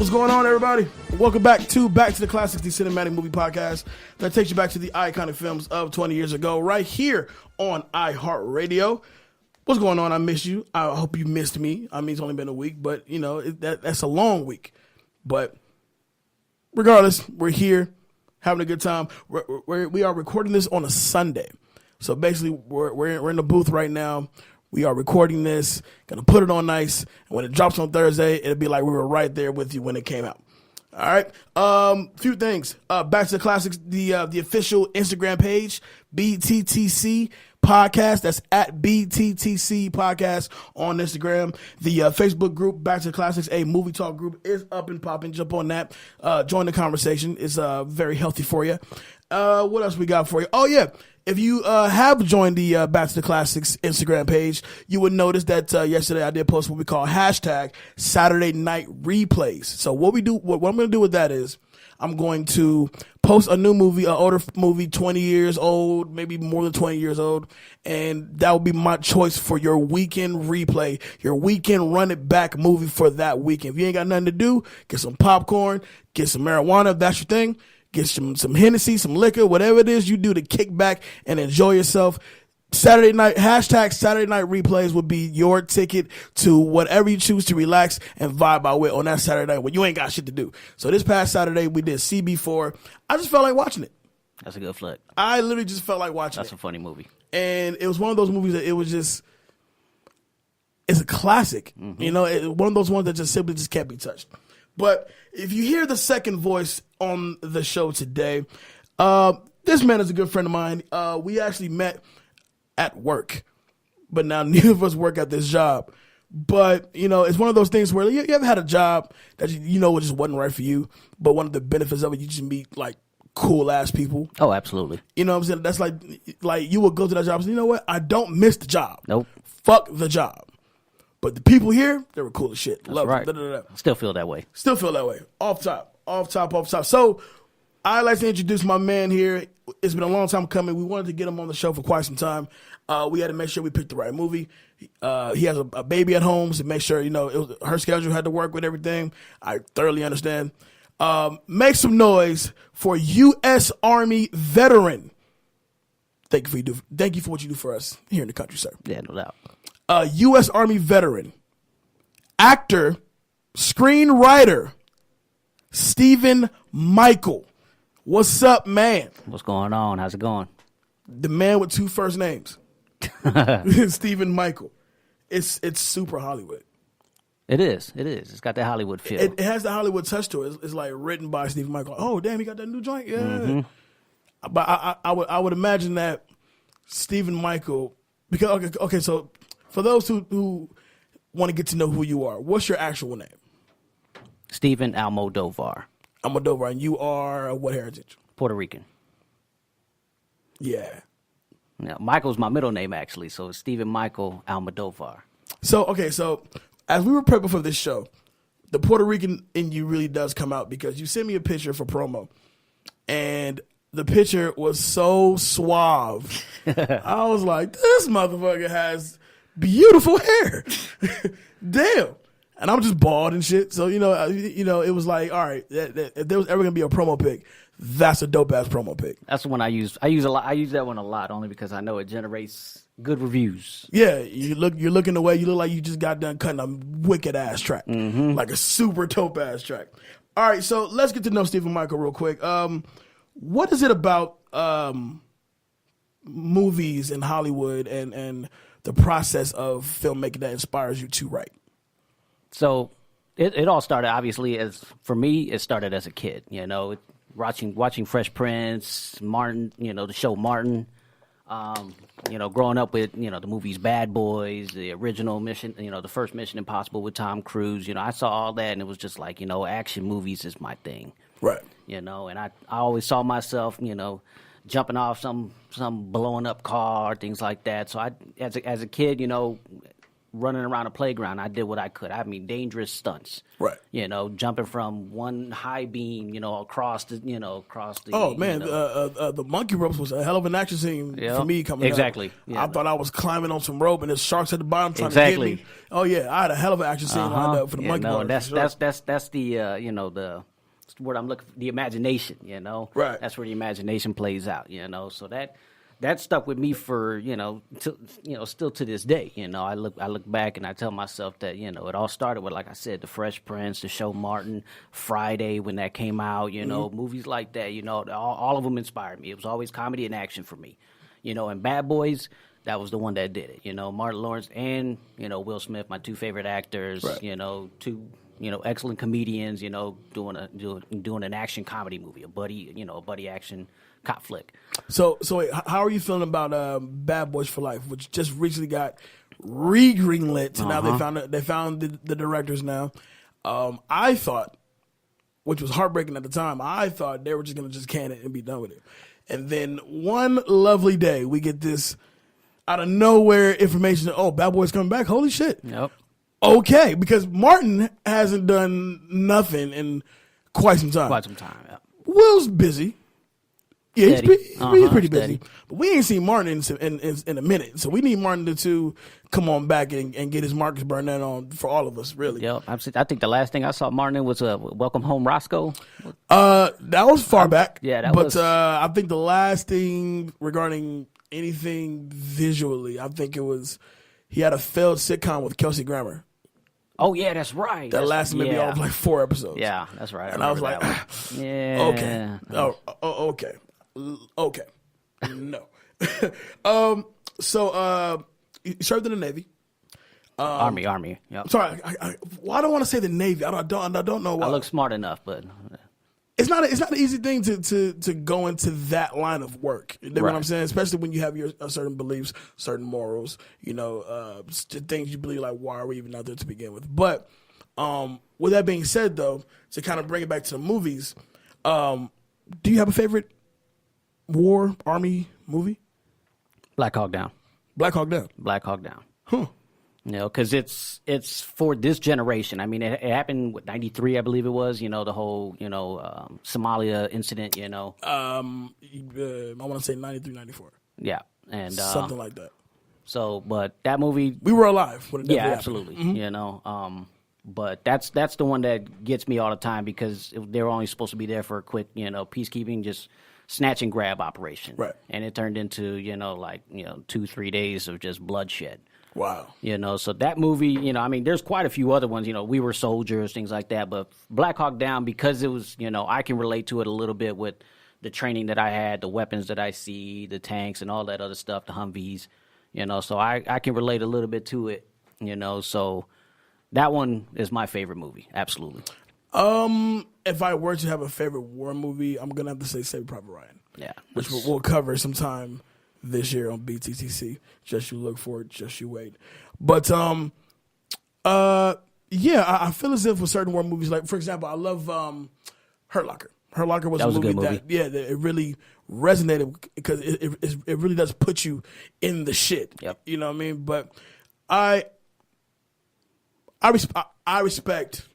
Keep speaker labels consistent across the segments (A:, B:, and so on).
A: What's going on, everybody? Welcome back to the Classics, the cinematic movie podcast that takes you back to the iconic films of 20 years ago, right here on iHeartRadio. What's going on? I miss you. I hope you missed me. I mean, it's only been a week, but you know that's a long week. But regardless, we're here having a good time. We are recording this on a Sunday, so basically we're in the booth right now. We are recording this, gonna put it on nice, and when it drops on Thursday, it'll be like we were right there with you when it came out. All right, few things. Back to the Classics, the official Instagram page, BTTC Podcast. That's at BTTC Podcast on Instagram. The Facebook group, Back to the Classics, a movie talk group, is up and popping. Jump on that. Join the conversation. It's very healthy for you. What else we got for you? Oh, yeah. If you have joined the Back to the Classics Instagram page, you would notice that yesterday I did post what we call hashtag Saturday Night Replays. So what I'm going to do with that is I'm going to post a new movie, an older movie, 20 years old, maybe more than 20 years old, and that will be my choice for your weekend replay, your weekend run it back movie for that weekend. If you ain't got nothing to do, get some popcorn, get some marijuana if that's your thing. Get some Hennessy, some liquor, whatever it is you do to kick back and enjoy yourself. Saturday night, hashtag Saturday Night Replays would be your ticket to whatever you choose to relax and vibe out with on that Saturday night when you ain't got shit to do. So this past Saturday, we did CB4. I just felt like watching it.
B: That's a good flick.
A: I literally just felt like watching
B: That's a funny movie.
A: And it was one of those movies that it was just, it's a classic. Mm-hmm. You know, one of those ones that just simply just can't be touched. But if you hear the second voice on the show today, this man is a good friend of mine. We actually met at work, but now neither of us work at this job. But, you know, it's one of those things where you ever had a job that you know just wasn't right for you, but one of the benefits of it, you just meet, like, cool-ass people.
B: Oh, absolutely.
A: You know what I'm saying? That's like you would go to that job and say, you know what? I don't miss the job.
B: Nope.
A: Fuck the job. But the people here, they were cool as shit.
B: That's
A: Love
B: right.
A: them.
B: Still feel that way.
A: Still feel that way. Off top. So I'd like to introduce my man here. It's been a long time coming. We wanted to get him on the show for quite some time. We had to make sure we picked the right movie. He has a baby at home, so make sure, you know, her schedule had to work with everything. I thoroughly understand. Make some noise for U.S. Army veteran. Thank you for what you do for us here in the country, sir.
B: Yeah, no doubt.
A: U.S. Army veteran, actor, screenwriter, Stephen Michael. What's up, man?
B: What's going on? How's it going?
A: The man with two first names, Stephen Michael. It's super Hollywood.
B: It is. It's got that Hollywood feel.
A: It has the Hollywood touch to it. It's like written by Stephen Michael. Oh, damn, he got that new joint? Yeah. Mm-hmm. But I would imagine that Stephen Michael, because, okay, so for those who want to get to know who you are, what's your actual name?
B: Stephen Almodovar.
A: Almodovar, and you are what heritage?
B: Puerto Rican.
A: Yeah.
B: Now, Michael's my middle name, actually, so it's Stephen Michael Almodovar.
A: So as we were prepping for this show, the Puerto Rican in you really does come out because you sent me a picture for promo, and the picture was so suave. I was like, this motherfucker has beautiful hair. Damn. And I'm just bald and shit. So, you know, it was like, all right, if there was ever going to be a promo pic, that's a dope ass promo pic.
B: That's the one I use. I use that one a lot only because I know it generates good reviews.
A: Yeah, you're looking the way you look like you just got done cutting a wicked ass track. Mm-hmm. Like a super dope ass track. All right, so let's get to know Stephen Michael real quick. What is it about movies in Hollywood and the process of filmmaking that inspires you to write?
B: So it all started, obviously, for me, it started as a kid, you know, watching Fresh Prince, Martin, you know, the show Martin, you know, growing up with, you know, the movies Bad Boys, the original Mission, you know, the first Mission Impossible with Tom Cruise, you know, I saw all that and it was just like, you know, action movies is my thing.
A: Right.
B: You know, and I always saw myself, you know, jumping off some blowing up car, things like that. So as a kid, you know, running around a playground, I did what I could. I mean, dangerous stunts.
A: Right.
B: Jumping from one high beam, across the.
A: Oh man, the monkey ropes was a hell of an action scene for me coming up.
B: Exactly. Yeah.
A: I thought I was climbing on some rope and there's sharks at the bottom trying to get me. Oh yeah, I had a hell of an action scene lined up for the monkey ropes.
B: That's the the word I'm looking for, the imagination.
A: Right.
B: That's where the imagination plays out. So that stuck with me for still to this day. I look back and I tell myself that it all started with, like I said, the Fresh Prince, the show Martin, Friday when that came out. Movies like that. All of them inspired me. It was always comedy and action for me. And Bad Boys, that was the one that did it. Martin Lawrence and Will Smith, my two favorite actors.
A: Right.
B: Two excellent comedians. Doing an action comedy movie, a buddy action cop flick.
A: So wait, how are you feeling about Bad Boys for Life, which just recently got re-greenlit? So now they found the directors now. I thought, which was heartbreaking at the time, I thought they were just gonna just can it and be done with it. And then one lovely day, we get this out of nowhere information that, oh, Bad Boys coming back. Holy shit.
B: Yep.
A: Okay, because Martin hasn't done nothing in quite some time.
B: Yeah.
A: Will's busy. Yeah, he's pretty busy.
B: Steady.
A: But we ain't seen Martin in a minute. So we need Martin to come on back and get his Marcus Burnett on for all of us, really.
B: Yep. I think the last thing I saw Martin in was Welcome Home Roscoe.
A: That was far back.
B: Yeah, that
A: was.
B: was.
A: But I think the last thing regarding anything visually, I think it was he had a failed sitcom with Kelsey Grammer.
B: Oh, yeah, that's right.
A: That lasted maybe all of like 4 episodes.
B: Yeah, that's right.
A: And I was like,
B: yeah.
A: Okay. Okay. Okay. No. So you served in the Navy.
B: Army. Yep.
A: Sorry, I don't want to say the Navy. I don't know why.
B: I look smart enough, but
A: it's not an easy thing to go into that line of work. You know what I'm saying? Especially when you have your certain beliefs, certain morals, things you believe, like, why are we even out there to begin with? But with that being said, though, to kind of bring it back to the movies, do you have a favorite war, Army movie?
B: Black Hawk Down.
A: Black Hawk Down. Huh.
B: Because it's for this generation. I mean, it happened with 93, I believe it was. The whole Somalia incident.
A: I want to say 93, 94.
B: Yeah, and
A: something like that.
B: So, but that movie,
A: we were alive when it happened.
B: Absolutely. Mm-hmm. But that's the one that gets me all the time because they were only supposed to be there for a quick, peacekeeping, just snatch and grab operation.
A: Right.
B: And it turned into 2-3 days of just bloodshed.
A: Wow.
B: So that movie, I mean, there's quite a few other ones, We Were Soldiers, things like that. But Black Hawk Down, because it was, I can relate to it a little bit with the training that I had, the weapons that I see, the tanks and all that other stuff, the Humvees, so I can relate a little bit to it, So that one is my favorite movie. Absolutely.
A: If I were to have a favorite war movie, I'm going to have to say Saving Private Ryan.
B: Yeah.
A: Which we'll cover sometime this year on BTTC. Just you look for it, just you wait. But I feel as if with certain war movies, like for example, I love Hurt Locker. Hurt Locker was a movie that it really resonated because it really does put you in the shit.
B: Yep.
A: You know what I mean? But I respect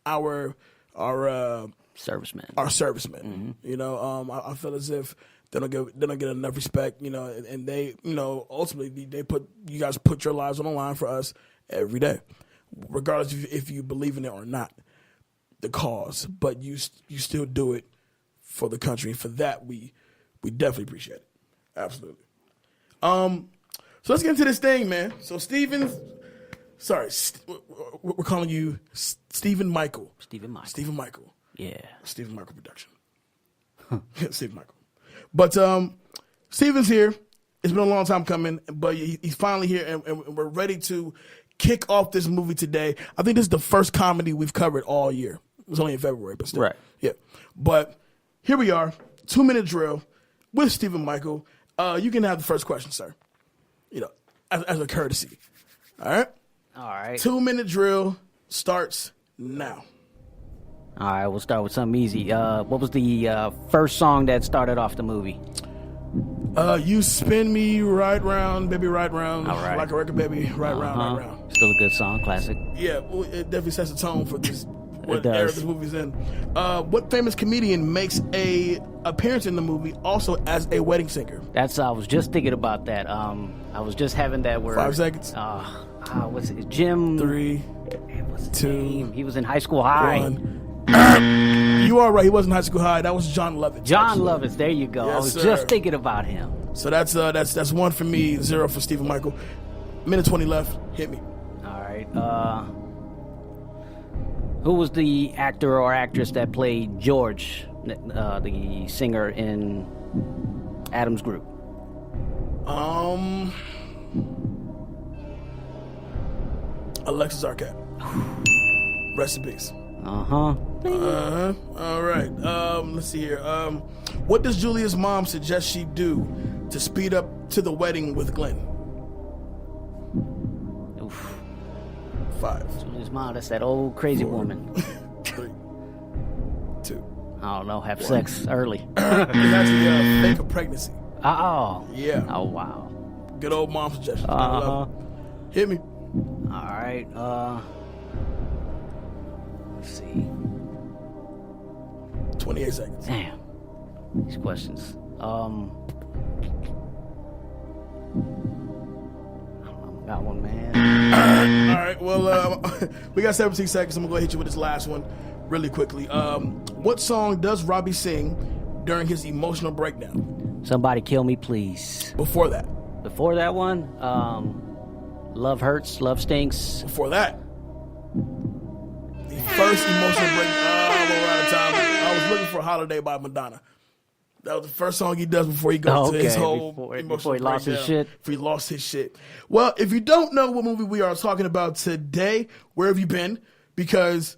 A: our
B: servicemen.
A: Our servicemen.
B: Mm-hmm.
A: I feel as if they don't get enough respect, and they, ultimately you guys put your lives on the line for us every day, regardless if you believe in it or not, the cause. But you still do it for the country. For that, we definitely appreciate it. Absolutely. So let's get into this thing, man. So we're calling you Stephen Michael.
B: Stephen Michael. Yeah.
A: Stephen Michael production. Stephen Michael. But Stephen's here. It's been a long time coming, but he's finally here, and we're ready to kick off this movie today. I think this is the first comedy we've covered all year. It was only in February, but still.
B: Right.
A: Yeah. But here we are, 2-minute drill with Stephen Michael. You can have the first question, sir. As a courtesy. All right?
B: All right.
A: 2-minute drill starts now.
B: All right, we'll start with something easy. What was the first song that started off the movie?
A: You spin me right round, baby, right round.
B: All right.
A: Like a record, baby, right round, right round.
B: It's still a good song, classic.
A: Yeah, well, it definitely sets the tone for this. What
B: does.
A: era this movie's in. What famous comedian makes a appearance in the movie also as a wedding singer?
B: I was just thinking about that. I was just having that word.
A: 5 seconds.
B: What's it? Jim.
A: 3,
B: What's his
A: 2,
B: name? He was in High School High.
A: 1. You are right. He wasn't High School High. That was John Lovitz.
B: John Lovitz. There you go.
A: Yes,
B: I was
A: sir.
B: just thinking about him.
A: So that's 1 for me, 0 for Stephen Michael. Minute 20 left. Hit me.
B: All right. Who was the actor or actress that played George, the singer in Adam's Group?
A: Alexis Arquette. Rest in peace.
B: Uh-huh.
A: All right. Let's see here. What does Julia's mom suggest she do to speed up to the wedding with Glenn?
B: Oof.
A: 5.
B: His mom, that's that old crazy
A: 4,
B: woman.
A: 3, 2.
B: I don't know, have sex early.
A: It's actually fake a pregnancy.
B: Oh.
A: Yeah.
B: Oh, wow.
A: Good old mom suggestion.
B: Uh-huh.
A: Hit me.
B: All right. Let's see.
A: 28 seconds.
B: Damn. These questions. Got one, man.
A: All right. Well, we got 17 seconds. I'm gonna go hit you with this last one, really quickly. What song does Robbie sing during his emotional breakdown?
B: Somebody Kill Me, Please.
A: Before that.
B: Before that one, Love Hurts, Love Stinks.
A: Before that. The first emotional breakdown. We're out of time. I was looking for "Holiday" by Madonna. That was the first song he does before he goes to his whole
B: before he lost his shit.
A: Before he lost his shit. Well, if you don't know what movie we are talking about today, where have you been? Because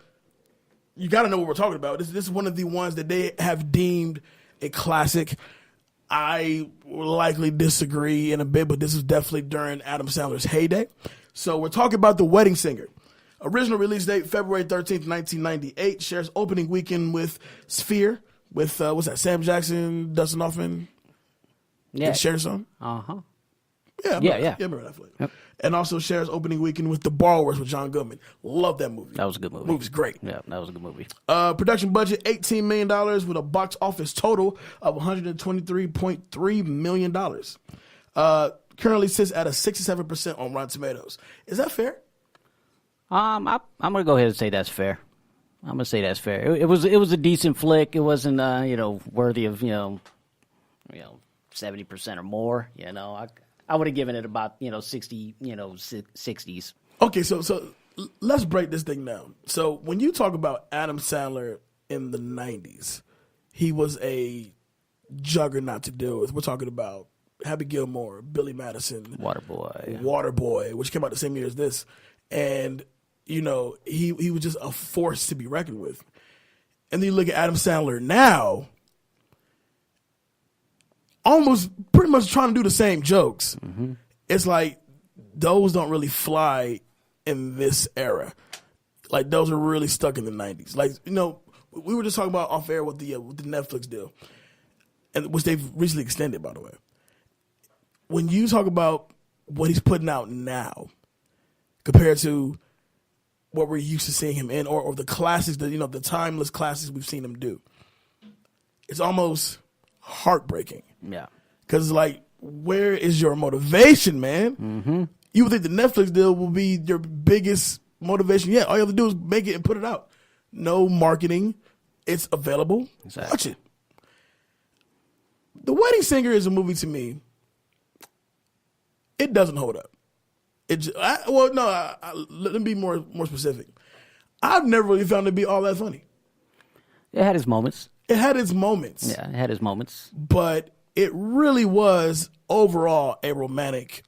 A: you got to know what we're talking about. This is one of the ones that they have deemed a classic. I will likely disagree in a bit, but this is definitely during Adam Sandler's heyday. So we're talking about The Wedding Singer. Original release date, February 13th, 1998. Shares opening weekend with Sphere. With, what's that, Sam Jackson, Dustin Hoffman?
B: Yeah.
A: And share some?
B: Uh-huh.
A: Yeah.
B: Yeah.
A: Remember that flick.
B: Yep.
A: And also shares opening weekend with The Borrowers with John Goodman. Love that movie.
B: That was a good movie.
A: The movie's great.
B: Yeah, that was a good movie.
A: Production budget, $18 million with a box office total of $123.3 million. Currently sits at a 67% on Rotten Tomatoes. Is that fair?
B: I'm gonna go ahead and say that's fair. I'm gonna say that's fair. It was a decent flick. It wasn't worthy of 70% or more. I would have given it about 60 60s.
A: Okay, so let's break this thing down. So when you talk about Adam Sandler in the 90s, he was a juggernaut to deal with. We're talking about Happy Gilmore, Billy Madison, Waterboy, which came out the same year as this, and he was just a force to be reckoned with. And then you look at Adam Sandler now, almost pretty much trying to do the same jokes. Mm-hmm. It's like those don't really fly in this era. Like those are really stuck in the 90s. Like, we were just talking about off air with the Netflix deal, and which they've recently extended, by the way. When you talk about what he's putting out now compared to what we're used to seeing him in, or the classics, the timeless classics we've seen him do, it's almost heartbreaking.
B: Yeah.
A: Because, where is your motivation, man? Mm-hmm. You would think the Netflix deal will be your biggest motivation. Yeah, all you have to do is make it and put it out. No marketing. It's available.
B: Exactly.
A: Watch it. The Wedding Singer is a movie to me. It doesn't hold up. Let me be more specific. I've never really found it to be all that funny.
B: It had its moments.
A: It had its moments.
B: Yeah, it had its moments.
A: But it really was overall a romantic.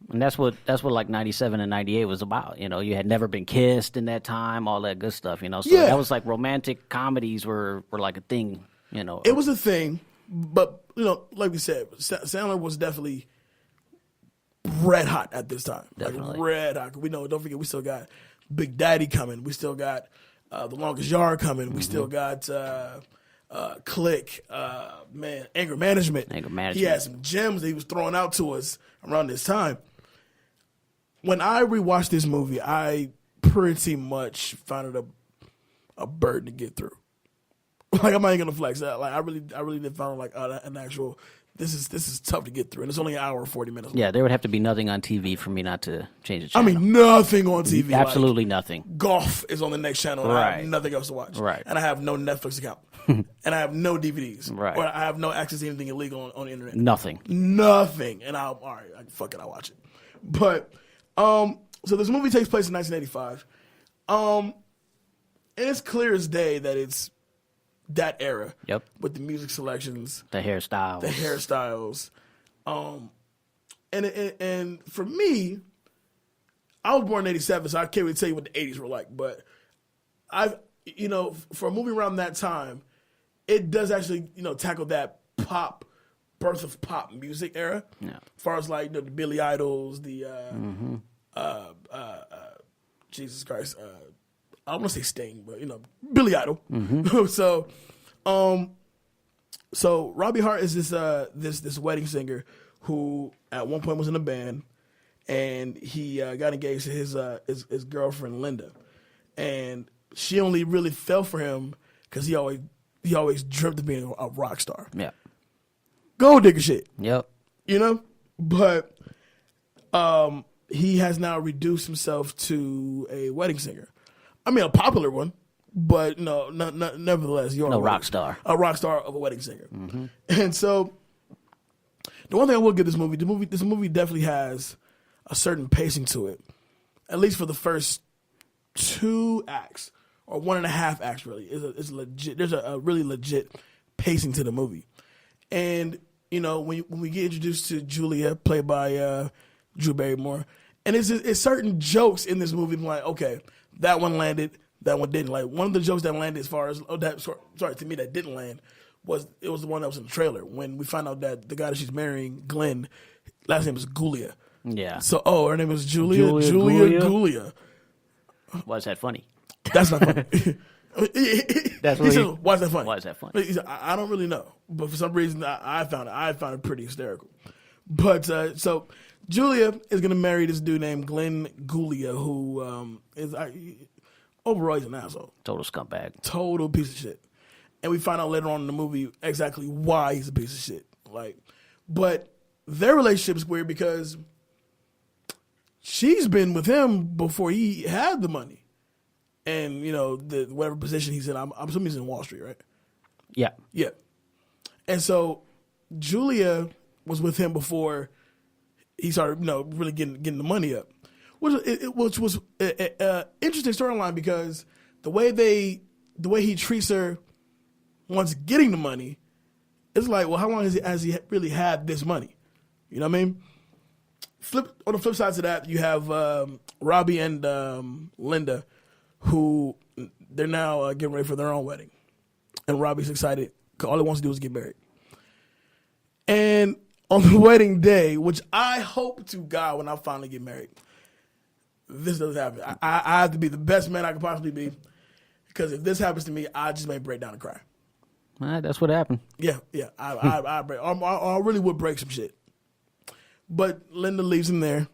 B: And that's what like 97 and 98 was about. You had never been kissed in that time, all that good stuff, So that was like romantic comedies were like a thing,
A: It was a thing, but like we said, Sandler was definitely red hot at this time.
B: Definitely.
A: Like red hot. Don't forget, we still got Big Daddy coming. We still got The Longest Yard coming. Mm-hmm. We still got Click, Anger Management. He had some gems that he was throwing out to us around this time. when I rewatched this movie, I pretty much found it a burden to get through. Like, I'm not even gonna flex that. Like, I really did find like an actual. This is tough to get through, and it's only an hour and 40 minutes long.
B: Yeah, there would have to be nothing on TV for me not to change the channel.
A: I mean, nothing on TV.
B: Absolutely nothing.
A: Golf is on the next channel, and I
B: Right.
A: have nothing else to watch.
B: Right.
A: And I have no Netflix account. And I have no DVDs.
B: Right.
A: Or I have no access to anything illegal on the internet.
B: Nothing.
A: Nothing. And all right, fuck it, I'll watch it. But, so this movie takes place in 1985. And it's clear as day that it's that era.
B: Yep.
A: With the music selections.
B: The hairstyles.
A: And for me, I was born in 87, so I can't really tell you what the 80s were like. But for a movie around that time, it does actually, tackle that birth of pop music era.
B: Yeah.
A: As far as like the Billy Idols, the Jesus Christ, I don't want to say Sting, but Billy Idol.
B: Mm-hmm.
A: So Robbie Hart is this wedding singer who at one point was in a band, and he got engaged to his girlfriend Linda, and she only really fell for him because he always dreamt of being a rock star.
B: Yeah.
A: Gold digger shit.
B: Yep.
A: But he has now reduced himself to a wedding singer. I mean, a popular one, but nevertheless, you're
B: No rock star.
A: A rock star of a wedding singer. Mm-hmm. And so, the one thing I will give this movie definitely has a certain pacing to it, at least for the first 2 acts or 1.5 acts. Really, it's legit. There's a really legit pacing to the movie, and when we get introduced to Julia, played by Drew Barrymore, and it's certain jokes in this movie. I'm like, okay, that one landed, that one didn't. Like, one of the jokes that landed, as far as to me that didn't land, was the one that was in the trailer when we find out that the guy that she's marrying, Glenn, last name is Gulia.
B: Yeah.
A: So her name is Julia Gulia.
B: Why is that funny?
A: That's not funny.
B: That's
A: he said, "Why is that funny?"
B: Why is that funny?
A: He said, I don't really know, but for some reason I found it pretty hysterical. But so Julia is gonna marry this dude named Glenn Gulia, who is overall he's an asshole,
B: Total scumbag,
A: total piece of shit. And we find out later on in the movie exactly why he's a piece of shit. But their relationship is weird because she's been with him before he had the money. And, whatever position he's in, I'm assuming he's in Wall Street, right?
B: Yeah.
A: Yeah. And so Julia was with him before he started, really getting the money up. Which was an interesting storyline because the way he treats her once getting the money, it's like, well, how long has he really had this money? You know what I mean? On the flip side to that, you have Robbie and Linda, who they're now getting ready for their own wedding. And Robbie's excited because all he wants to do is get married. And on the wedding day, which I hope to God when I finally get married, this doesn't happen. I have to be the best man I could possibly be, because if this happens to me, I just may break down and cry.
B: All right, that's what happened.
A: Yeah. I break. I really would break some shit. But Linda leaves him there,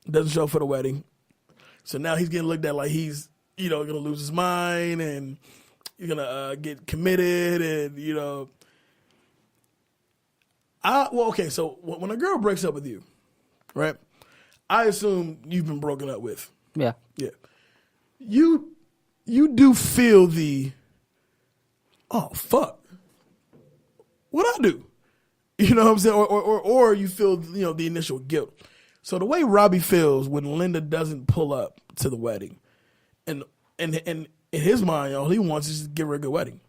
A: doesn't show up for the wedding. So now he's getting looked at like he's, going to lose his mind and he's going to get committed and, okay, so when a girl breaks up with you, right, I assume you've been broken up with.
B: Yeah.
A: Yeah. You do feel the, oh, fuck, what'd I do? You know what I'm saying? Or you feel, the initial guilt. So the way Robbie feels when Linda doesn't pull up to the wedding, and in his mind, all he wants is to give her a good wedding.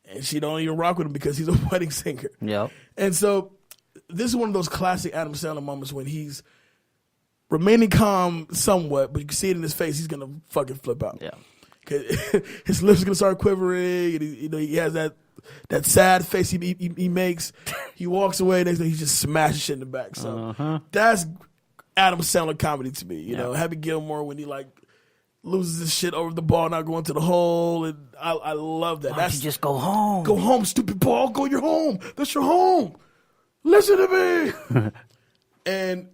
A: And she don't even rock with him because he's a wedding singer.
B: Yep.
A: And so this is one of those classic Adam Sandler moments when he's remaining calm somewhat, but you can see it in his face, he's going to fucking flip out.
B: Yeah.
A: Cause his lips are going to start quivering, and he has that sad face he makes. He walks away, next thing he just smashes shit in the back. So that's Adam Sandler comedy to me. You know, Happy Gilmore when he loses his shit over the ball not going to the hole, and I love that.
B: Why don't you just go home?
A: Go home, stupid ball. You're home. That's your home. Listen to me. And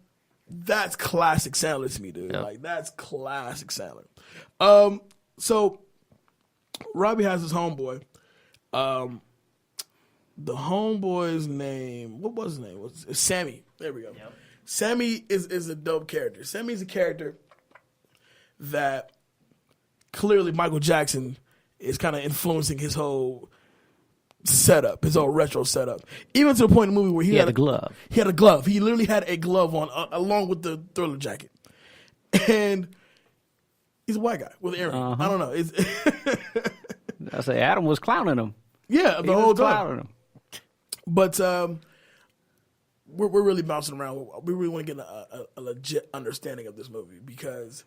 A: That's classic Sandler to me, dude.
B: Yep.
A: Like, that's classic Sandler. So Robbie has his homeboy. The homeboy's name, what was his name? Was Sammy. There we go. Yep. Sammy is a dope character. Sammy's a character that clearly Michael Jackson is kind of influencing his whole setup, his whole retro setup. Even to the point in the movie where he had a
B: glove.
A: He had a glove. He literally had a glove on along with the Thriller jacket. And he's a white guy with an earring. I don't know.
B: I say Adam was clowning him.
A: Yeah, the whole time.
B: Clowning him.
A: But we're really bouncing around. We really want to get a legit understanding of this movie because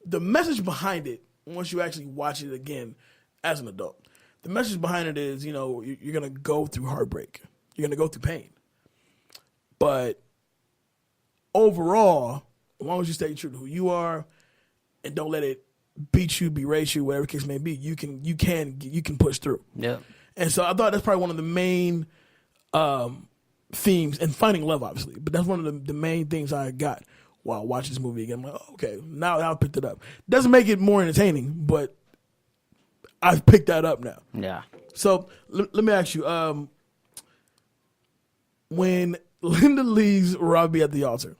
A: the message behind it, once you actually watch it again as an adult, the message behind it is, you're going to go through heartbreak. You're going to go through pain. But overall, as long as you stay true to who you are and don't let it beat you, berate you, whatever the case may be, you can push through.
B: Yeah.
A: And so I thought that's probably one of the main themes, and finding love, obviously. But that's one of the main things I got while watching this movie again. I'm like, oh, okay, now I picked it up. Doesn't make it more entertaining, but I've picked that up now.
B: Yeah.
A: So let me ask you, when Linda leaves Robbie at the altar,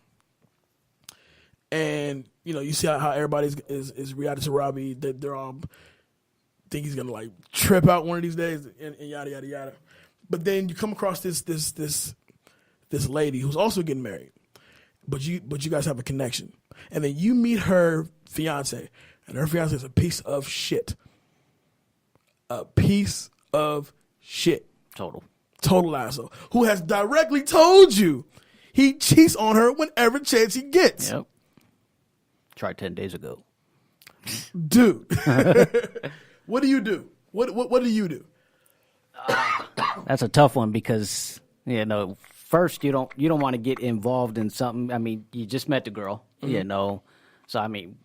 A: and you see how everybody is reacting to Robbie, that they're all think he's gonna like trip out one of these days, and yada yada yada. But then you come across this lady who's also getting married, but you guys have a connection, and then you meet her fiance, and her fiance is a piece of shit. A piece of shit. Total asshole. Who has directly told you he cheats on her whenever chance he gets.
B: Yep. Tried 10 days ago.
A: Dude. What do you do? What do you do?
B: That's a tough one because, first you don't want to get involved in something. I mean, you just met the girl, So, I mean,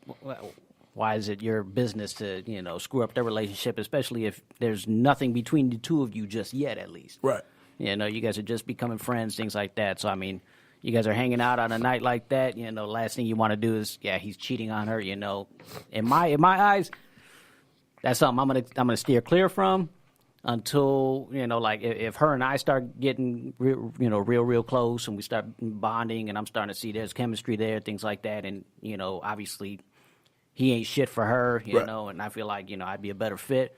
B: why is it your business to, screw up their relationship, especially if there's nothing between the two of you just yet, at least.
A: Right.
B: You guys are just becoming friends, things like that. So, I mean, you guys are hanging out on a night like that, last thing you want to do is, he's cheating on her, In my eyes, that's something I'm gonna steer clear from until, if her and I start getting real close and we start bonding and I'm starting to see there's chemistry there, things like that, and, obviously he ain't shit for her,
A: right.
B: And I feel like, I'd be a better fit,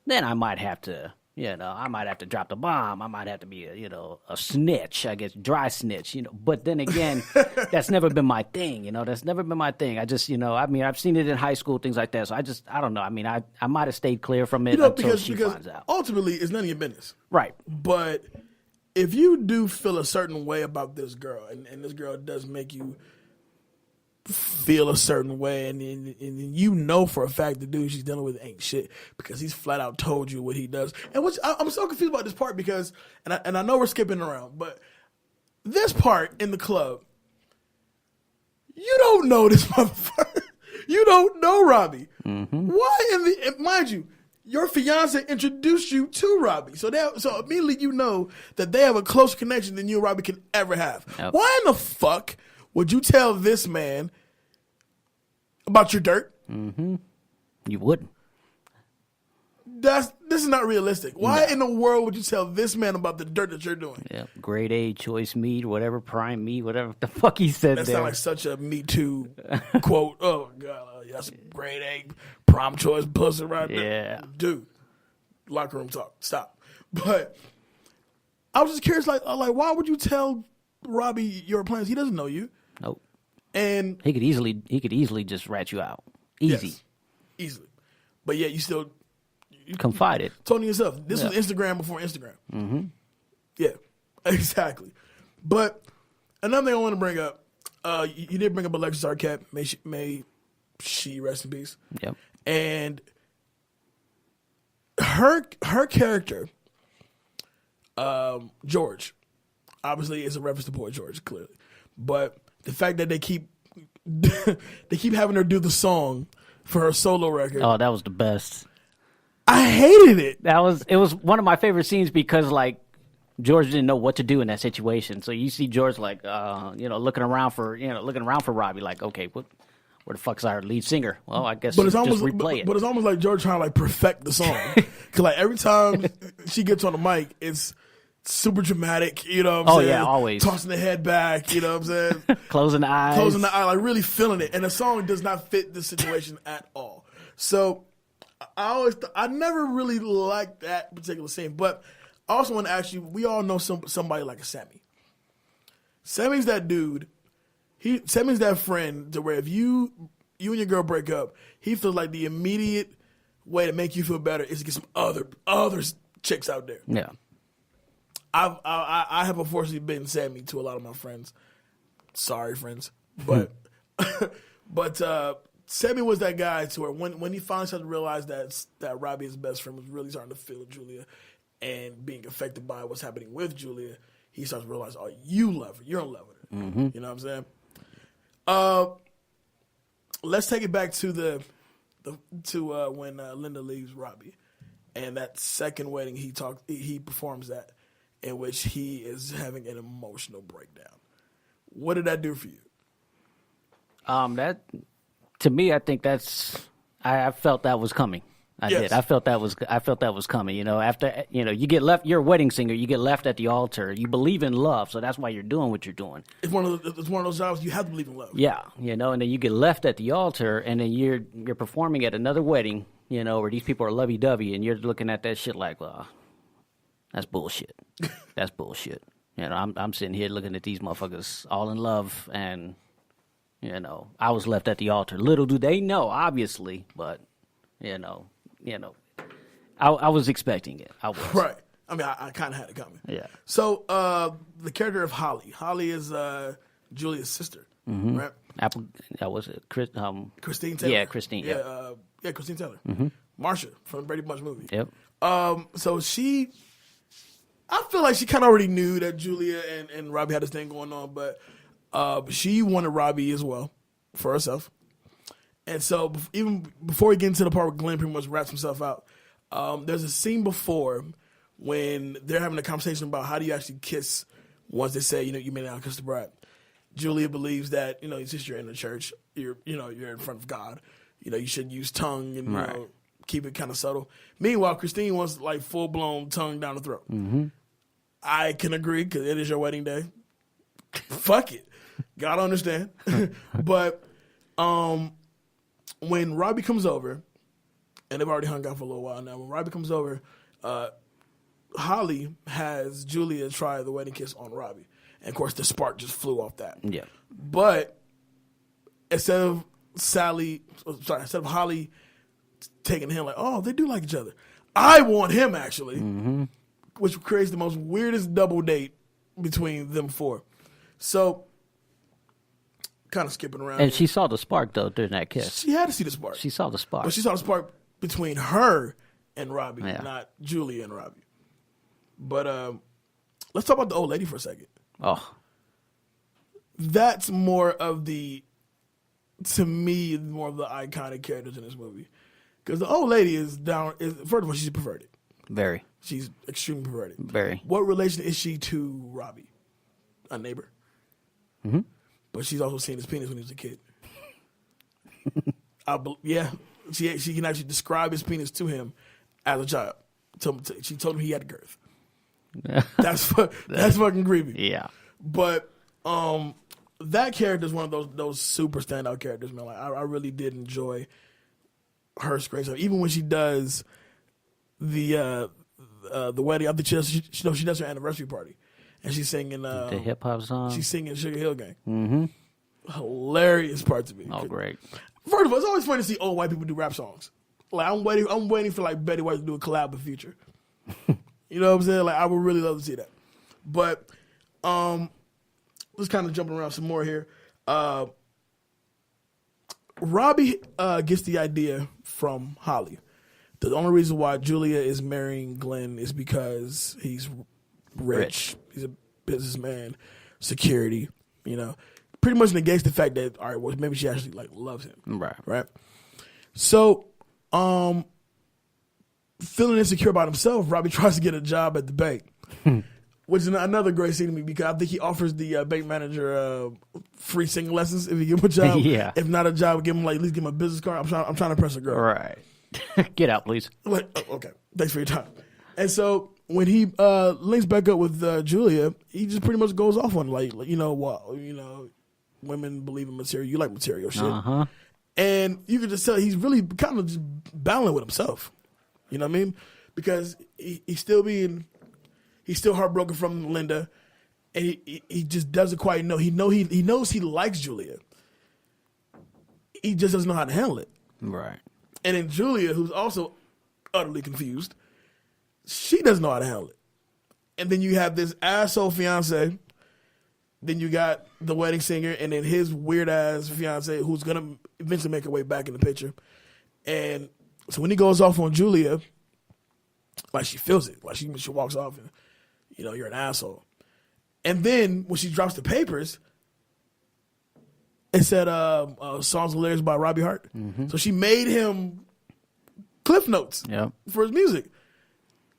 B: then I might have to, I might have to drop the bomb. I might have to be a snitch, I guess, dry snitch, But then again, that's never been my thing, That's never been my thing. I just, I've seen it in high school, things like that. So I don't know. I mean, I might have stayed clear from it until she finds out.
A: Ultimately, it's none of your business.
B: Right.
A: But if you do feel a certain way about this girl, and this girl does make you feel a certain way, and for a fact the dude she's dealing with ain't shit because he's flat out told you what he does. And I'm so confused about this part because, and I know we're skipping around, but this part in the club, you don't know this motherfucker. You don't know Robbie. Mm-hmm. Why mind you, your fiance introduced you to Robbie, so immediately you know that they have a closer connection than you and Robbie can ever have. Yep. Why in the fuck would you tell this man about your dirt?
B: Mm-hmm. You wouldn't.
A: This is not realistic. Why in the world would you tell this man about the dirt that you're doing?
B: Yeah, grade A choice meat, whatever, prime meat, whatever the fuck he said
A: that
B: there.
A: That sounds like such a Me Too quote. Oh, God. That's grade A prime choice pussy right there.
B: Yeah.
A: Dude, locker room talk. Stop. But I was just curious, like why would you tell Robbie your plans? He doesn't know you.
B: Nope.
A: And
B: he could easily just rat you out. Easy.
A: Yes, easily. But yet you still
B: confided.
A: Told yourself. This was Instagram before Instagram. Mm-hmm. Yeah, exactly. But another thing I want to bring up, you did bring up Alexis Arquette. May she rest in peace.
B: Yep.
A: And her character, George, obviously is a reference to Boy George, clearly. But the fact that they keep having her do the song for her solo record.
B: Oh, that was the best.
A: I hated it.
B: It was one of my favorite scenes because George didn't know what to do in that situation. So you see George like, looking around for Robbie. Like, okay, where the fuck's our lead singer? Well, I guess just replay it.
A: But it's almost like George trying to like perfect the song. Because like every time she gets on the mic, it's super dramatic. You know what I'm saying?
B: Yeah, always.
A: Tossing the head back, you know what I'm saying?
B: Closing the eyes.
A: Closing the eye, like really feeling it. And the song does not fit the situation at all. So I never really liked that particular scene. But I also want to ask you, we all know somebody like a Sammy. Sammy's that dude. Sammy's that friend to where if you and your girl break up, he feels like the immediate way to make you feel better is to get some other chicks out there.
B: Yeah.
A: I have unfortunately been Sammy to a lot of my friends. Sorry, friends. But Sammy was that guy to where when he finally started to realize that Robbie, his best friend, was really starting to feel Julia and being affected by what's happening with Julia, he starts to realize, oh, you love her. You're in love with her. Mm-hmm. You know what I'm saying? Let's take it back to when Linda leaves Robbie, and that second wedding he performs that, in which he is having an emotional breakdown. What did that do for you?
B: That to me, I think I felt that was coming. I did. I felt that was coming. You know, after you get left, you're a wedding singer. You get left at the altar. You believe in love, so that's why you're doing what you're doing.
A: It's one of those jobs you have to believe in love.
B: Yeah, and then you get left at the altar, and then you're performing at another wedding. Where these people are lovey-dovey, and you're looking at that shit like, well, that's bullshit. That's bullshit. I'm sitting here looking at these motherfuckers all in love, and I was left at the altar. Little do they know, obviously, but I was expecting it. I was.
A: Right. I mean, I kind of had it coming.
B: Yeah.
A: So the character of Holly. Holly is Julia's sister,
B: mm-hmm.
A: right?
B: Was it
A: Christine Taylor?
B: Yeah, Christine.
A: Yeah, Christine Taylor.
B: Mm-hmm.
A: Marsha from the Brady Bunch movie.
B: Yep.
A: So I feel like she kind of already knew that Julia and Robbie had this thing going on, but she wanted Robbie as well for herself. And so even before we get into the part where Glenn pretty much wraps himself out, there's a scene before when they're having a conversation about how do you actually kiss once they say, you may not kiss the bride. Julia believes that, since you're in the church, you're in front of God. You should use tongue and,
B: right.
A: Keep it kind of subtle. Meanwhile, Christine wants like full-blown tongue down the throat.
B: Mm-hmm.
A: I can agree because it is your wedding day. Fuck it. Gotta understand. But when Robbie comes over, and they've already hung out for a little while now, when Robbie comes over, Holly has Julia try the wedding kiss on Robbie. And, of course, the spark just flew off that.
B: Yeah.
A: But instead of Holly taking him like, oh, they do like each other, I want him, actually,
B: mm-hmm.
A: which creates the most weirdest double date between them four. So, kind of skipping around.
B: And
A: here.
B: she saw the spark, though, during that kiss.
A: She had to see the spark.
B: She saw the spark.
A: But she saw the spark between her and Robbie,
B: yeah.
A: not Julia and Robbie. But let's talk about the old lady for a second.
B: Oh.
A: That's more of to me, more of the iconic characters in this movie. Because the old lady first of all, she's perverted.
B: Very.
A: She's extremely perverted.
B: Very.
A: What relation is she to Robbie? A neighbor.
B: Mm-hmm. But
A: she's also seen his penis when he was a kid. She can actually describe his penis to him as a child. She told him he had a girth. That's fucking creepy.
B: Yeah.
A: But that character is one of those super standout characters, man. Like I really did enjoy her screen stuff. Even when she does the wedding, I think she does her anniversary party, and she's singing
B: the hip hop song.
A: She's singing Sugar Hill Gang.
B: Mm-hmm.
A: Hilarious part to me.
B: Oh, great.
A: First of all, it's always fun to see old white people do rap songs. Like I'm waiting for like Betty White to do a collab with Future. You know what I'm saying? Like I would really love to see that. But let's kind of jumping around some more here. Robbie gets the idea from Holly. The only reason why Julia is marrying Glenn is because he's rich. He's a businessman, security, Pretty much negates the fact that, all right, well, maybe she actually like loves him. Right. So, feeling insecure about himself, Robbie tries to get a job at the bank. Which is another great scene to me because I think he offers the bank manager free singing lessons if he give him a job.
B: Yeah.
A: If not a job, give him at least give him a business card. I'm trying to press a girl.
B: Right. Get out, please.
A: Like, okay, thanks for your time. And so when he links back up with Julia, he just pretty much goes off on women believe in material. You like material shit.
B: Uh-huh.
A: And you can just tell he's really kind of just battling with himself. You know what I mean? Because he's still heartbroken from Linda, and he just doesn't quite know. He knows he likes Julia. He just doesn't know how to handle it.
B: Right.
A: And then Julia, who's also utterly confused, she doesn't know how to handle it. And then you have this asshole fiance. Then you got the wedding singer, and then his weird ass fiance, who's gonna eventually make her way back in the picture. And so when he goes off on Julia, like she feels it, like she walks off, and you're an asshole. And then when she drops the papers, it said songs and lyrics by Robbie Hart. Mm-hmm. So she made him cliff notes for his music.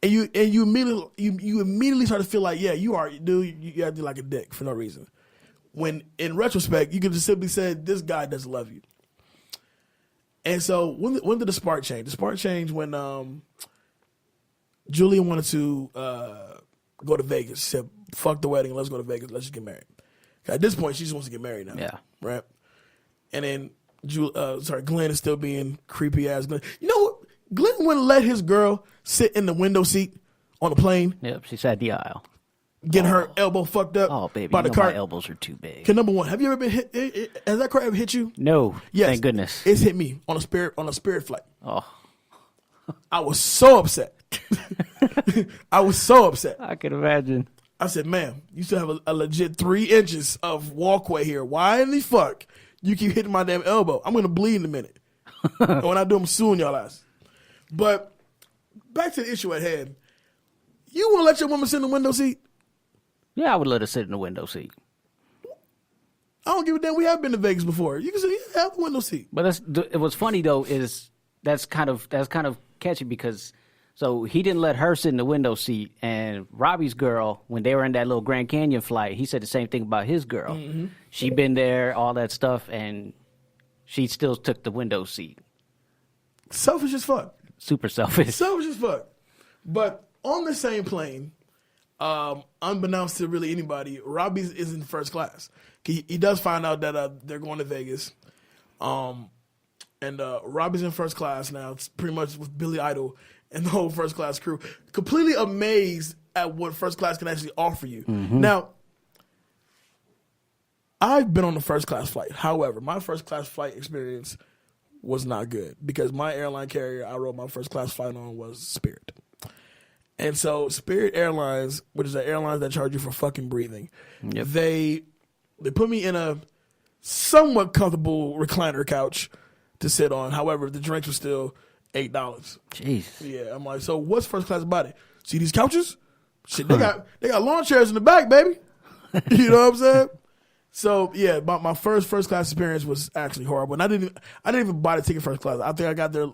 A: And you immediately start to feel like, yeah, you acted like a dick for no reason. When in retrospect, you could just simply say, this guy doesn't love you. And so when did the spark change? The spark changed when Julia wanted to go to Vegas. She said, fuck the wedding, let's go to Vegas, let's just get married. At this point, she just wants to get married now.
B: Yeah.
A: Right? And then Glenn is still being creepy ass Glenn. You know what? Glenn wouldn't let his girl sit in the window seat on the plane.
B: Yep, she sat the aisle.
A: Getting her elbow fucked up.
B: Oh, baby,
A: by the car.
B: My elbows are too big.
A: Okay, number one, have you ever been hit? Has that car ever hit you?
B: No.
A: Yes.
B: Thank goodness.
A: It's hit me on a Spirit flight.
B: Oh.
A: I was so upset. I was so upset.
B: I can imagine.
A: I said, ma'am, you still have a legit 3 inches of walkway here. Why in the fuck you keep hitting my damn elbow? I'm going to bleed in a minute. And when I do, I'm suing y'all ass. But back to the issue at hand. You want to let your woman sit in the window seat?
B: Yeah, I would let her sit in the window seat.
A: I don't give a damn. We have been to Vegas before. You can sit have the window seat.
B: But what's funny though is that's kind of catchy because so he didn't let her sit in the window seat, and Robbie's girl, when they were in that little Grand Canyon flight, he said the same thing about his girl. Mm-hmm. She been there, all that stuff, and she still took the window seat.
A: Selfish as fuck.
B: Super selfish.
A: Selfish as fuck. But on the same plane, unbeknownst to really anybody, Robbie is in first class. He does find out that they're going to Vegas. And Robbie's in first class now. It's pretty much with Billy Idol and the whole first class crew. Completely amazed at what first class can actually offer you. Mm-hmm. Now, I've been on a first class flight. However, my first class flight experience was not good because my airline carrier I rode my first class flight on was Spirit. And so Spirit Airlines, which is an airline that charge you for fucking breathing, yep. They put me in a somewhat comfortable recliner couch to sit on. However, the drinks were still $8.
B: Jeez.
A: Yeah, I'm like, so what's first class about it? See these couches? Shit, they got lawn chairs in the back, baby. You know what I'm saying? So yeah, my first class experience was actually horrible, and I didn't even buy the ticket first class. I think I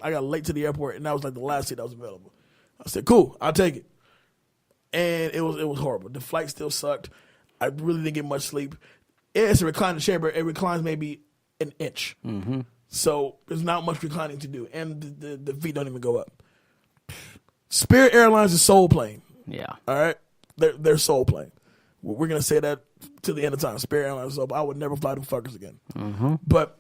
A: got late to the airport, and that was like the last seat that was available. I said, cool, I'll take it. And it was horrible. The flight still sucked. I really didn't get much sleep. It's a recliner chair, but it reclines maybe an inch. Mm-hmm. So there's not much reclining to do. And the feet don't even go up. Spirit Airlines is soul plane.
B: Yeah.
A: All right? They're soul plane. We're going to say that to the end of time. Spirit Airlines is soul. I would never fly them fuckers again. Mm-hmm. But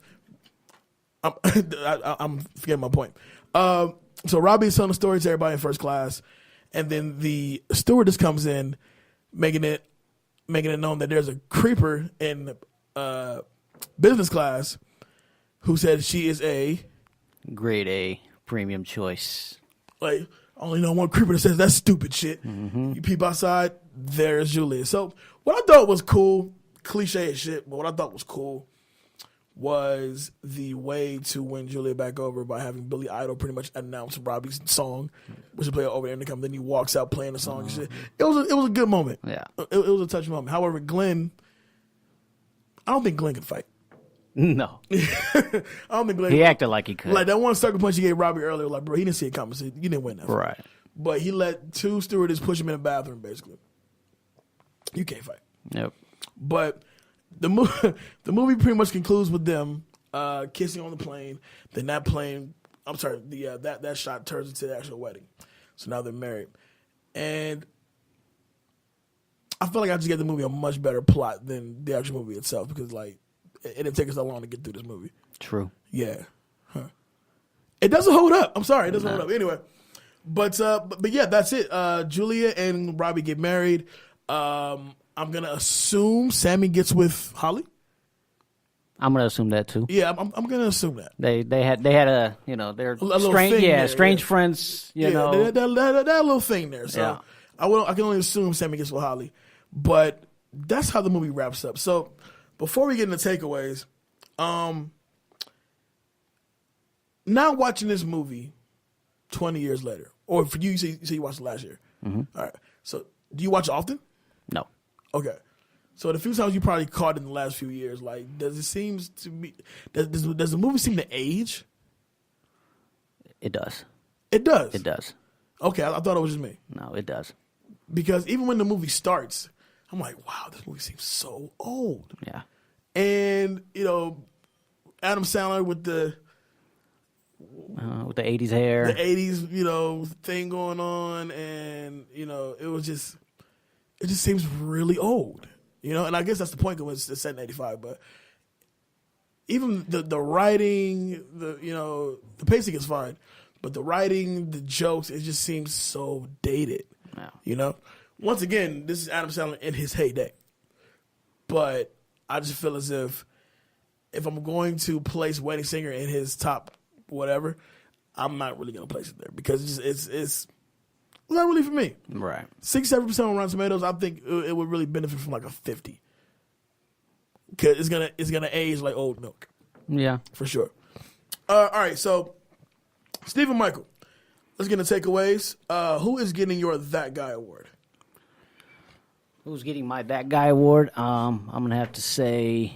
A: I'm forgetting my point. So Robbie's telling the story to everybody in first class, and then the stewardess comes in, making it known that there's a creeper in business class who said she is a
B: grade A premium choice.
A: Like, I only know one creeper that says that stupid shit. Mm-hmm. You peep outside, there's Julia. So what I thought was cool, cliche as shit, but what I thought was cool was the way to win Julia back over by having Billy Idol pretty much announce Robbie's song, which is played over the intercom. Then he walks out playing the song and shit. It was a good moment.
B: Yeah,
A: it was a touching moment. However, Glenn, I don't think Glenn can fight.
B: No,
A: I don't think Glenn.
B: He acted like he could.
A: Like that one sucker punch he gave Robbie earlier. Like, bro, he didn't see it coming. So you didn't win that.
B: Right.
A: But he let two stewardess push him in the bathroom, basically. You can't fight.
B: Yep.
A: But the movie pretty much concludes with them kissing on the plane. Then that plane, I'm sorry, that shot turns into the actual wedding. So now they're married, and I feel like I just gave the movie a much better plot than the actual movie itself because like it didn't take us that long to get through this movie.
B: True.
A: Yeah. It doesn't hold up. I'm sorry, it doesn't hold up. Anyway, but yeah, that's it. Julia and Robbie get married. I'm gonna assume Sammy gets with Holly.
B: I'm gonna assume that too.
A: Yeah, I'm gonna assume that
B: they had a they're strange friends. You know,
A: that little thing there. So
B: yeah.
A: I can only assume Sammy gets with Holly, but that's how the movie wraps up. So before we get into takeaways, now watching this movie 20 years later, or for you, you say you watched it last year. Mm-hmm. All right. So do you watch it often?
B: No.
A: Okay. So the few times you probably caught in the last few years, like, does it seem to be, does the movie seem to age?
B: It does.
A: It does?
B: It does.
A: Okay, I thought it was just me.
B: No, it does.
A: Because even when the movie starts, I'm like, wow, this movie seems so old.
B: Yeah.
A: And, Adam Sandler with the
B: 80s hair.
A: The 80s, thing going on, and, it just seems really old. And I guess that's the point because it's set in 85, but even the writing, the pacing is fine, but the writing, the jokes, it just seems so dated.
B: Yeah.
A: Once again, this is Adam Sandler in his heyday, but I just feel as if I'm going to place Wedding Singer in his top whatever, I'm not really going to place it there because it's not really for me.
B: Right.
A: 67% on Rotten Tomatoes, I think it would really benefit from like a 50. Because it's gonna age like old milk.
B: Yeah.
A: For sure. All right, so Stephen Michael, let's get into takeaways. Who is getting your That Guy award?
B: Who's getting my That Guy award? I'm gonna have to say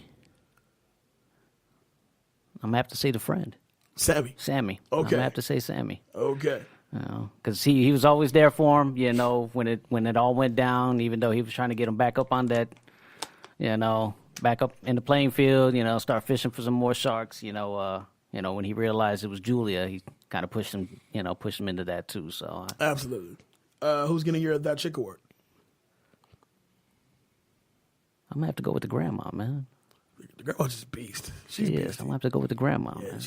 B: the friend.
A: Sammy.
B: Okay. I'm gonna have to say Sammy.
A: Okay.
B: Because he was always there for him, when it all went down, even though he was trying to get him back up on that, back up in the playing field, start fishing for some more sharks, when he realized it was Julia, he kind of pushed him into that too. So
A: absolutely. Who's getting your That Chick award?
B: I'm gonna have to go with the grandma, man.
A: The grandma's just beast. She's
B: she
A: beast.
B: is. I'm gonna have to go with the grandma.
A: Yeah,
B: man.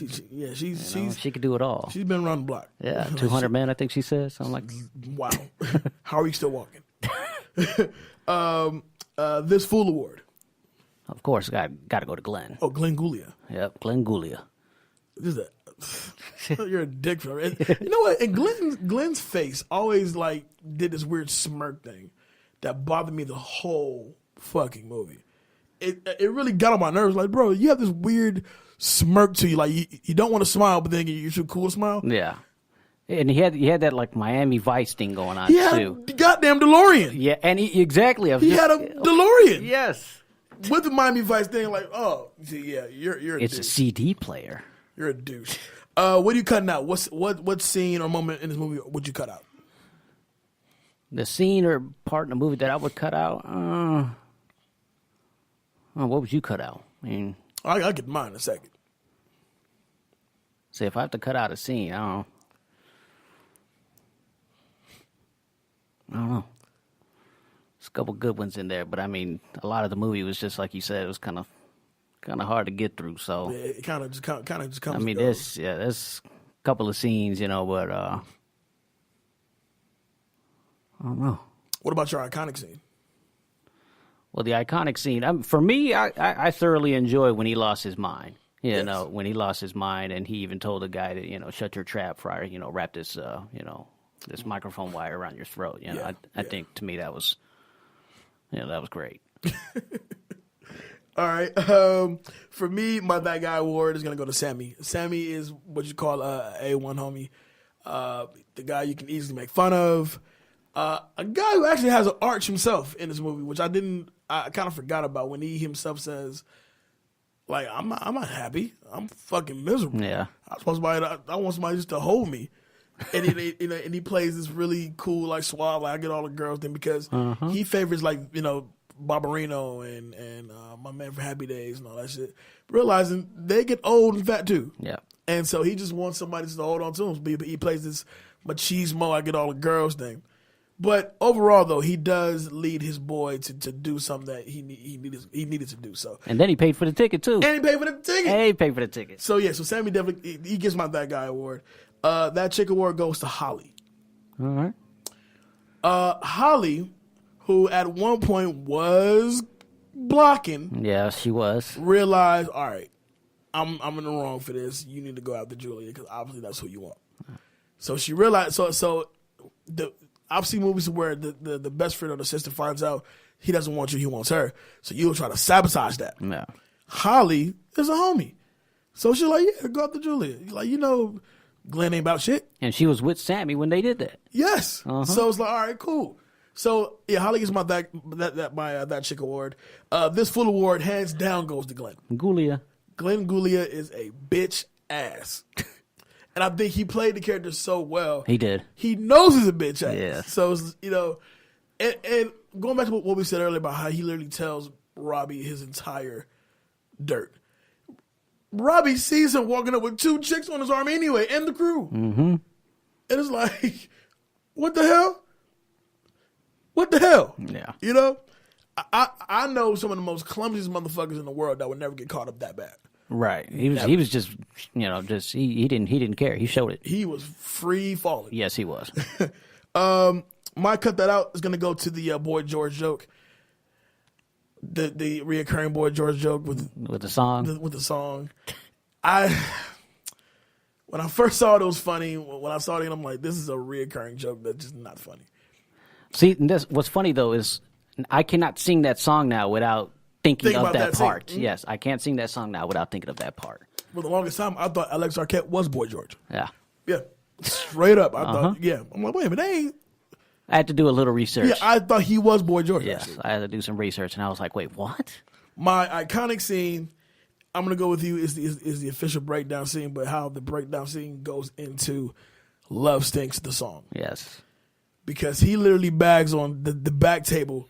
A: she
B: could do it all.
A: She's been around the block.
B: Yeah, 200 men, I think she says. So I'm like,
A: wow. How are you still walking? This Fool award.
B: Of course, got to go to Glenn.
A: Oh, Glenn Gulia.
B: Yep, Glenn Gulia.
A: You're a dick for him. You know what? And Glenn's face always did this weird smirk thing that bothered me the whole fucking movie. It really got on my nerves. Like, bro, you have this weird smirk to you. Like, you don't want to smile, but then you're too cool to smile.
B: Yeah. And he had that Miami Vice thing going on
A: he had
B: too.
A: A goddamn DeLorean.
B: Yeah, and he had
A: a DeLorean.
B: Yes.
A: With the Miami Vice thing, you're a
B: it's
A: douche.
B: a CD player.
A: You're a douche. What are you cutting out? What scene or moment in this movie would you cut out?
B: The scene or part in the movie that I would cut out? What would you cut out? I mean,
A: I'll get mine in a second.
B: See, if I have to cut out a scene, I don't know. There's a couple good ones in there, but I mean, a lot of the movie was just like you said, it was kind of hard to get through. So
A: yeah, it kind of just comes.
B: I mean, there's a couple of scenes, but I don't know.
A: What about your iconic scene?
B: Well, the iconic scene, for me, I thoroughly enjoy when he lost his mind. When he lost his mind, and he even told the guy to, shut your trap, Friar. Wrap this, this microphone wire around your throat. I think to me that was great.
A: All right. For me, my That Guy award is gonna go to Sammy. Sammy is what you call a A1 homie. The guy you can easily make fun of. A guy who actually has an arch himself in this movie, which I kind of forgot about when he himself says, I'm not happy. I'm fucking miserable.
B: Yeah.
A: I want somebody just to hold me. And he plays this really cool, suave, I get all the girls thing because he favors Barbarino and my man from Happy Days and all that shit, realizing they get old and fat too.
B: Yeah.
A: And so he just wants somebody to hold on to him. He plays this machismo, I get all the girls thing. But overall, though, he does lead his boy to do something that he needed to do. So,
B: and then he paid for the ticket too.
A: And he paid for the ticket. So yeah, so Sammy definitely he gets my That Guy award. That Chick award goes to Holly.
B: All right.
A: Holly, who at one point was blocking.
B: Yeah, she was.
A: Realized, all right, I'm in the wrong for this. You need to go after Julia because obviously that's who you want. So she realized. So I've seen movies where the best friend or the sister finds out he doesn't want you, he wants her. So you'll try to sabotage that.
B: Yeah.
A: Holly is a homie. So she's like, yeah, go after Julia. Like, Glenn ain't about shit.
B: And she was with Sammy when they did that.
A: Yes. So it's like, all right, cool. So yeah, Holly gets my that Chick award. This full award, hands down, goes to Glenn.
B: Gulia. Glenn
A: Gulia is a bitch ass. And I think he played the character so well.
B: He did.
A: He knows he's a bitch ass.
B: Yeah.
A: So, and going back to what we said earlier about how he literally tells Robbie his entire dirt. Robbie sees him walking up with 2 chicks on his arm anyway, and the crew. Mm-hmm. And it's like, what the hell? What the hell?
B: Yeah.
A: I know some of the most clumsiest motherfuckers in the world that would never get caught up that bad.
B: Right. He was just he didn't care. He showed it.
A: He was free falling.
B: Yes, he was.
A: My cut that out is gonna go to the Boy George joke. The reoccurring Boy George joke with
B: the song.
A: With the song. When I first saw it was funny. When I saw it again, I'm like, this is a reoccurring joke that's just not funny. See,
B: what's funny though is I cannot sing that song now without thinking of that part. Mm-hmm. Yes, I can't sing that song now without thinking of that part.
A: For the longest time, I thought Alex Arquette was Boy George.
B: Yeah.
A: Yeah. Straight up. I thought, yeah. I'm like, wait a minute,
B: I had to do a little research.
A: Yeah, I thought he was Boy George.
B: Yes,
A: actually.
B: I had to do some research, and I was like, wait, what?
A: My iconic scene, I'm going to go with you, is the official breakdown scene, but how the breakdown scene goes into Love Stinks, the song.
B: Yes.
A: Because he literally bags on the back table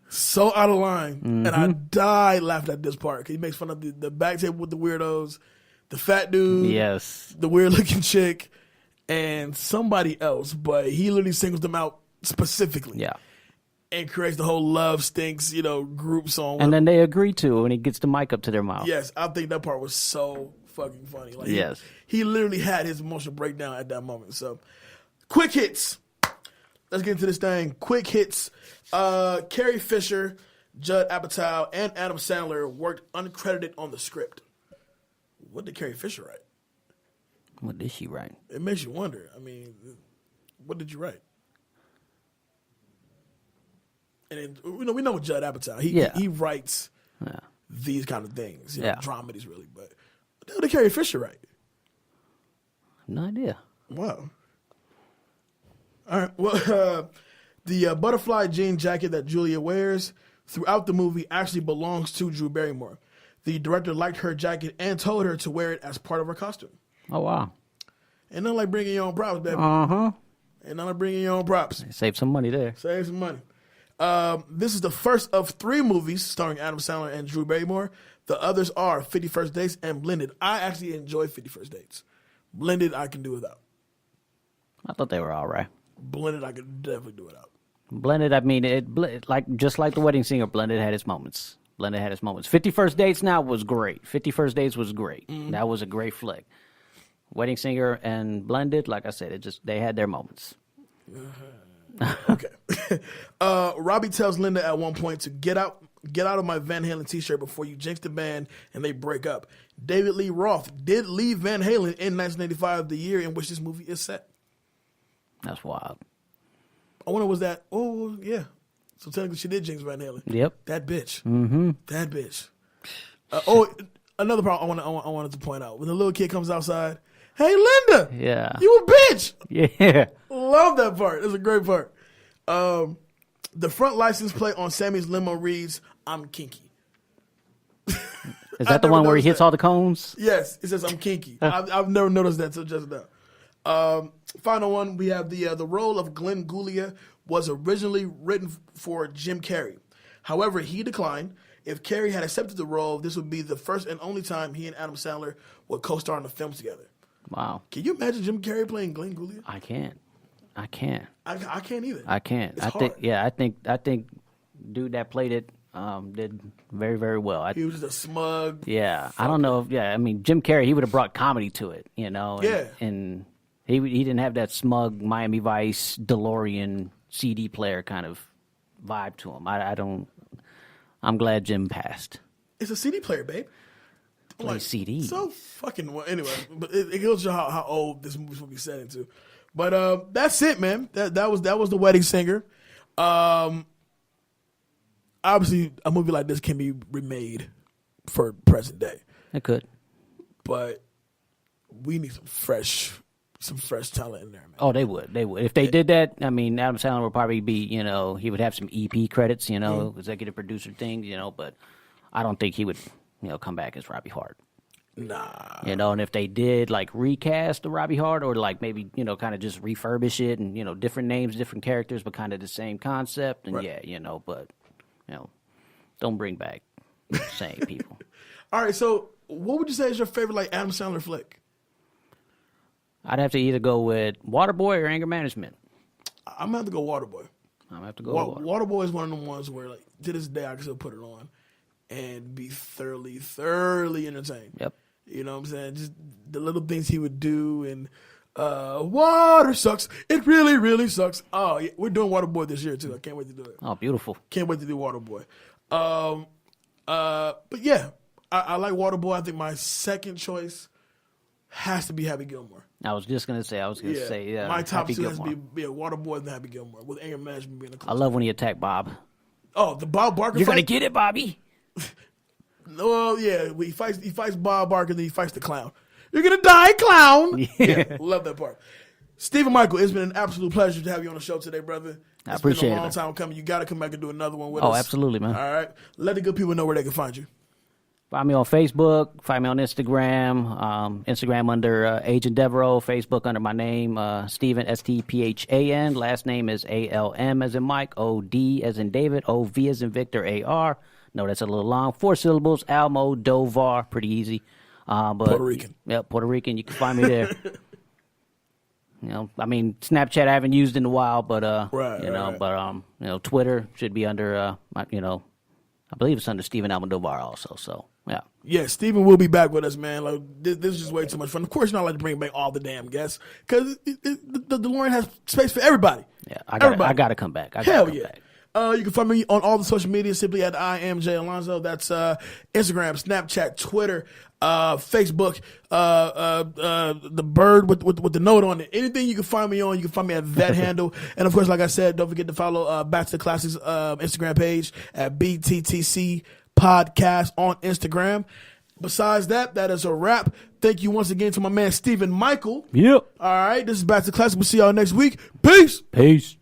A: so out of line, and I died laughing at this part. He makes fun of the back table with the weirdos, the fat dude,
B: yes,
A: the weird-looking chick, and somebody else, but he literally singles them out specifically.
B: Yeah.
A: And creates the whole Love Stinks, group song.
B: And then they agree to when he gets the mic up to their mouth.
A: Yes, I think that part was so fucking funny. Like,
B: yes.
A: He literally had his emotional breakdown at that moment. So, quick hits. Let's get into this thing. Quick hits. Carrie Fisher, Judd Apatow, and Adam Sandler worked uncredited on the script. What did Carrie Fisher write?
B: What did she write?
A: It makes you wonder. I mean, what did you write? And then, we know Judd Apatow. He writes these kind of things, dramedies really. But what did Carrie Fisher write?
B: No idea.
A: Wow. All right. Well, the butterfly jean jacket that Julia wears throughout the movie actually belongs to Drew Barrymore. The director liked her jacket and told her to wear it as part of her costume.
B: Oh, wow.
A: And not like bringing your own props, baby.
B: Uh-huh.
A: And not like bringing your own props.
B: Save some money there.
A: Save some money. This is the first of 3 movies starring Adam Sandler and Drew Barrymore. The others are 50 First Dates and Blended. I actually enjoy 50 First Dates. Blended, I can do without.
B: I thought they were all right.
A: Blended, I could definitely do without.
B: Blended, I mean, just like The Wedding Singer, Blended had its moments. 50 First Dates now was great. 50 First Dates was great. Mm-hmm. That was a great flick. Wedding Singer and Blended, like I said, they had their moments.
A: Okay. Robbie tells Linda at one point to get out of my Van Halen t-shirt before you jinx the band and they break up. David Lee Roth did leave Van Halen in 1985, the year in which this movie is set.
B: That's wild.
A: I wonder, was that? Oh, yeah. So technically, she did jinx Van Halen.
B: Yep.
A: That bitch.
B: Mm-hmm.
A: That bitch. Another problem I wanted to point out. When the little kid comes outside, hey, Linda.
B: Yeah.
A: You a bitch.
B: Yeah.
A: Love that part. It's a great part. The front license plate on Sammy's limo reads, I'm kinky.
B: Is that the one where he hits all the cones?
A: Yes. It says, I'm kinky. I've never noticed that until just now. Final one, we have the role of Glenn Gulia was originally written for Jim Carrey. However, he declined. If Carrey had accepted the role, this would be the first and only time he and Adam Sandler would co-star in a film together.
B: Wow.
A: Can you imagine Jim Carrey playing Glenn Gould?
B: I can't.
A: I can't either.
B: I can't.
A: It's hard.
B: I think dude that played it did very, very well.
A: He was just a smug.
B: Yeah. I don't know. I mean, Jim Carrey, he would have brought comedy to it, you know. And,
A: Yeah.
B: And he didn't have that smug Miami Vice DeLorean CD player kind of vibe to him. I don't. I'm glad Jim passed.
A: It's a CD player, babe.
B: Play CD.
A: So fucking well. Anyway, but it goes to show how old this movie's gonna be set into. But that's it, man. That was The Wedding Singer. Obviously, a movie like this can be remade for present day,
B: It could.
A: but we need some fresh talent in there, man.
B: Oh, they would. If they did that, I mean, Adam Sandler would probably be, you know, he would have some EP credits, you know, executive producer things, you know, but I don't think he would, you know, come back as Robbie Hart.
A: Nah.
B: You know, and if they did, like, recast the Robbie Hart or, like, maybe, you know, kind of just refurbish it and, you know, different names, different characters, but kind of the same concept, and yeah, you know, but, you know, don't bring back the same people.
A: All right, so what would you say is your favorite, like, Adam Sandler flick?
B: I'd have to either go with Waterboy or Anger Management.
A: I'm going to have to go Waterboy.
B: I'm going to have to go with Waterboy.
A: Waterboy is one of the ones where, like, to this day, I can still put it on and be thoroughly entertained.
B: Yep.
A: You know what I'm saying? Just the little things he would do, and water sucks. It really, really sucks. Oh, yeah, we're doing Waterboy this year, too. I can't wait to do it.
B: Oh, beautiful.
A: Can't wait to do Waterboy. But, yeah, I like Waterboy. I think my second choice has to be Happy Gilmore.
B: I was just going to say, yeah.
A: My top
B: Happy
A: two has to
B: Gilmore.
A: be Waterboy and Happy Gilmore, with Anger Management being the
B: I
A: close.
B: love when he attacked Bob.
A: Oh, the Bob Barker
B: You're
A: fight?
B: going to get it, Bobby.
A: Well, yeah, he fights Bob Barker, then he fights the clown. You're gonna die, clown. Yeah, love that part. Stephen Michael, it's been an absolute pleasure to have you on the show today, brother.
B: I appreciate it.
A: It's been a long time coming. You got to come back and do another one with
B: Oh,
A: us.
B: absolutely, man.
A: All right, let the good people know where they can find you.
B: Find me on Facebook. Find me on Instagram. Instagram under Agent Devereaux. Facebook under my name, Stephen, Stphan. Last name is Alm as in Mike, Od as in David, Ov as in Victor, Ar. No, that's a little long. 4 syllables. Almodovar. Pretty easy. But
A: Puerto Rican.
B: Yeah, Puerto Rican. You can find me there. You know, I mean, Snapchat I haven't used in a while, but you know, Twitter should be under you know, I believe it's under Stephen Almodovar also. So yeah.
A: Yeah, Stephen will be back with us, man. Like this is just way too much fun. Of course, not like to bring back all the damn guests because the DeLorean has space for everybody.
B: Yeah, I gotta come back.
A: Hell yeah. You can find me on all the social media simply at I am Jay Alonzo. That's Instagram, Snapchat, Twitter, Facebook, the bird with the note on it. Anything you can find me on, you can find me at that handle. And of course, like I said, don't forget to follow Back to the Classics Instagram page at BTTC Podcast on Instagram. Besides that is a wrap. Thank you once again to my man Stephen Michael.
B: Yep.
A: All right, this is Back to the Classics. We'll see y'all next week. Peace.
B: Peace.